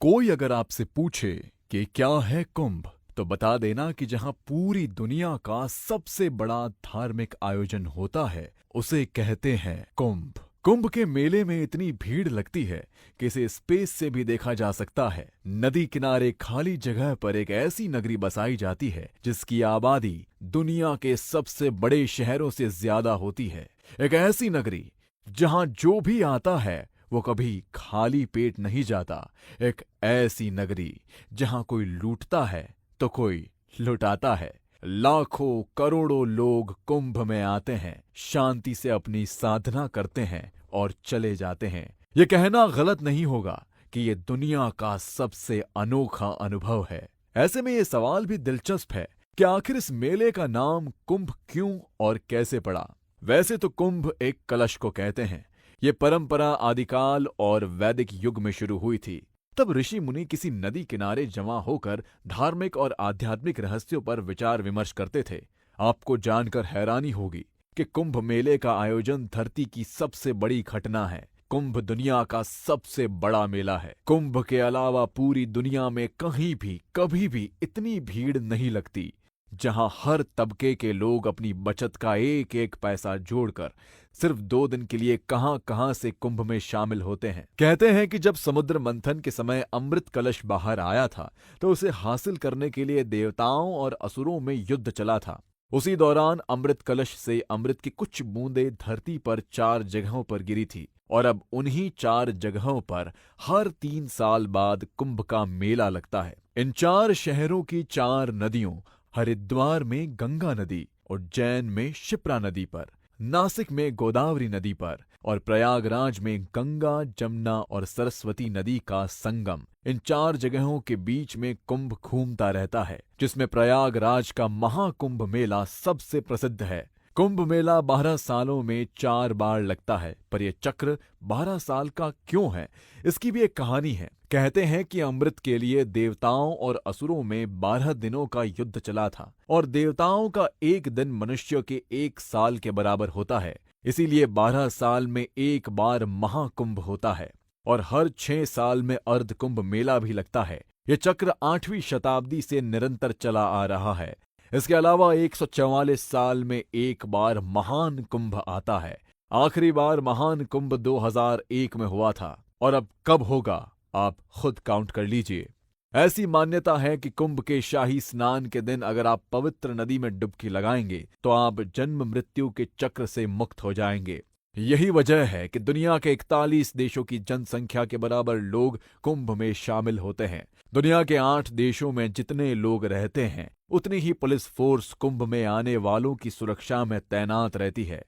कोई अगर आपसे पूछे कि क्या है कुंभ, तो बता देना कि जहां पूरी दुनिया का सबसे बड़ा धार्मिक आयोजन होता है, उसे कहते हैं कुंभ। कुंभ के मेले में इतनी भीड़ लगती है कि इसे स्पेस से भी देखा जा सकता है। नदी किनारे खाली जगह पर एक ऐसी नगरी बसाई जाती है जिसकी आबादी दुनिया के सबसे बड़े शहरों से ज्यादा होती है। एक ऐसी नगरी जहां जो भी आता है वो कभी खाली पेट नहीं जाता। एक ऐसी नगरी जहां कोई लूटता है तो कोई लुटाता है। लाखों करोड़ों लोग कुंभ में आते हैं, शांति से अपनी साधना करते हैं और चले जाते हैं। ये कहना गलत नहीं होगा कि ये दुनिया का सबसे अनोखा अनुभव है। ऐसे में ये सवाल भी दिलचस्प है कि आखिर इस मेले का नाम कुंभ क्यों और कैसे पड़ा। वैसे तो कुंभ एक कलश को कहते हैं। ये परंपरा आदिकाल और वैदिक युग में शुरू हुई थी। तब ऋषि मुनि किसी नदी किनारे जमा होकर धार्मिक और आध्यात्मिक रहस्यों पर विचार विमर्श करते थे। आपको जानकर हैरानी होगी कि कुंभ मेले का आयोजन धरती की सबसे बड़ी घटना है। कुंभ दुनिया का सबसे बड़ा मेला है। कुंभ के अलावा पूरी दुनिया में कहीं भी कभी भी इतनी भीड़ नहीं लगती, जहां हर तबके के लोग अपनी बचत का एक एक पैसा जोड़कर सिर्फ 2 दिन के लिए कहां-कहां से कुंभ में शामिल होते हैं। कहते हैं कि जब समुद्र मंथन के समय अमृत कलश बाहर आया था, तो उसे हासिल करने के लिए देवताओं और असुरों में युद्ध चला था। उसी दौरान अमृत कलश से अमृत की कुछ बूंदें धरती पर 4 जगहों पर गिरी थी और अब उन्हीं 4 जगहों पर हर 3 साल बाद कुंभ का मेला लगता है। इन 4 शहरों की 4 नदियों, हरिद्वार में गंगा नदी, उज्जैन में शिप्रा नदी पर, नासिक में गोदावरी नदी पर और प्रयागराज में गंगा, जमुना और सरस्वती नदी का संगम, इन 4 जगहों के बीच में कुंभ घूमता रहता है, जिसमें प्रयागराज का महाकुंभ मेला सबसे प्रसिद्ध है। कुंभ मेला 12 सालों में 4 बार लगता है, पर यह चक्र 12 साल का क्यों है, इसकी भी एक कहानी है। कहते हैं कि अमृत के लिए देवताओं और असुरों में 12 दिनों का युद्ध चला था और देवताओं का एक दिन मनुष्य के 1 साल के बराबर होता है। इसीलिए 12 साल में एक बार महाकुंभ होता है और हर 6 साल में अर्धकुंभ मेला भी लगता है। यह चक्र 8वीं शताब्दी से निरंतर चला आ रहा है। इसके अलावा 144 साल में एक बार महान कुंभ आता है। आखिरी बार महान कुंभ 2001 में हुआ था और अब कब होगा आप खुद काउंट कर लीजिए। ऐसी मान्यता है कि कुंभ के शाही स्नान के दिन अगर आप पवित्र नदी में डुबकी लगाएंगे तो आप जन्म मृत्यु के चक्र से मुक्त हो जाएंगे। यही वजह है कि दुनिया के 41 देशों की जनसंख्या के बराबर लोग कुंभ में शामिल होते हैं। दुनिया के 8 देशों में जितने लोग रहते हैं, उतनी ही पुलिस फोर्स कुंभ में आने वालों की सुरक्षा में तैनात रहती है।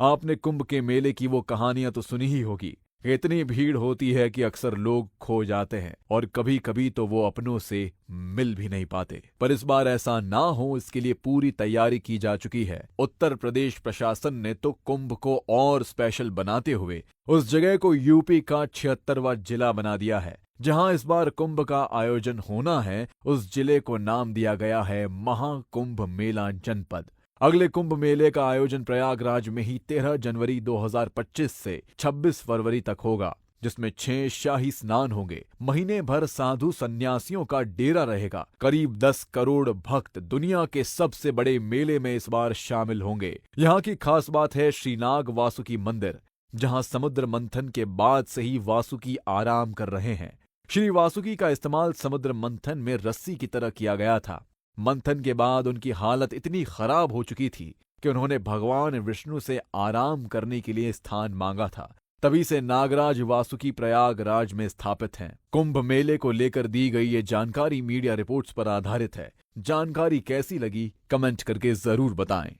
आपने कुंभ के मेले की वो कहानियां तो सुनी ही होगी। इतनी भीड़ होती है कि अक्सर लोग खो जाते हैं और कभी कभी तो वो अपनों से मिल भी नहीं पाते। पर इस बार ऐसा ना हो, इसके लिए पूरी तैयारी की जा चुकी है। उत्तर प्रदेश प्रशासन ने तो कुंभ को और स्पेशल बनाते हुए उस जगह को यूपी का 76वां जिला बना दिया है। जहां इस बार कुंभ का आयोजन होना है, उस जिले को नाम दिया गया है महाकुंभ मेला जनपद। अगले कुंभ मेले का आयोजन प्रयागराज में ही 13 जनवरी 2025 से 26 फरवरी तक होगा, जिसमें 6 शाही स्नान होंगे। महीने भर साधु सन्यासियों का डेरा रहेगा। करीब 10 करोड़ भक्त दुनिया के सबसे बड़े मेले में इस बार शामिल होंगे। यहाँ की खास बात है श्रीनाग वासुकी मंदिर, जहाँ समुद्र मंथन के बाद से ही वासुकी आराम कर रहे हैं। श्री वासुकी का इस्तेमाल समुद्र मंथन में रस्सी की तरह किया गया था। मंथन के बाद उनकी हालत इतनी खराब हो चुकी थी कि उन्होंने भगवान विष्णु से आराम करने के लिए स्थान मांगा था। तभी से नागराज वासुकी प्रयागराज में स्थापित हैं। कुंभ मेले को लेकर दी गई ये जानकारी मीडिया रिपोर्ट्स पर आधारित है। जानकारी कैसी लगी, कमेंट करके जरूर बताएं।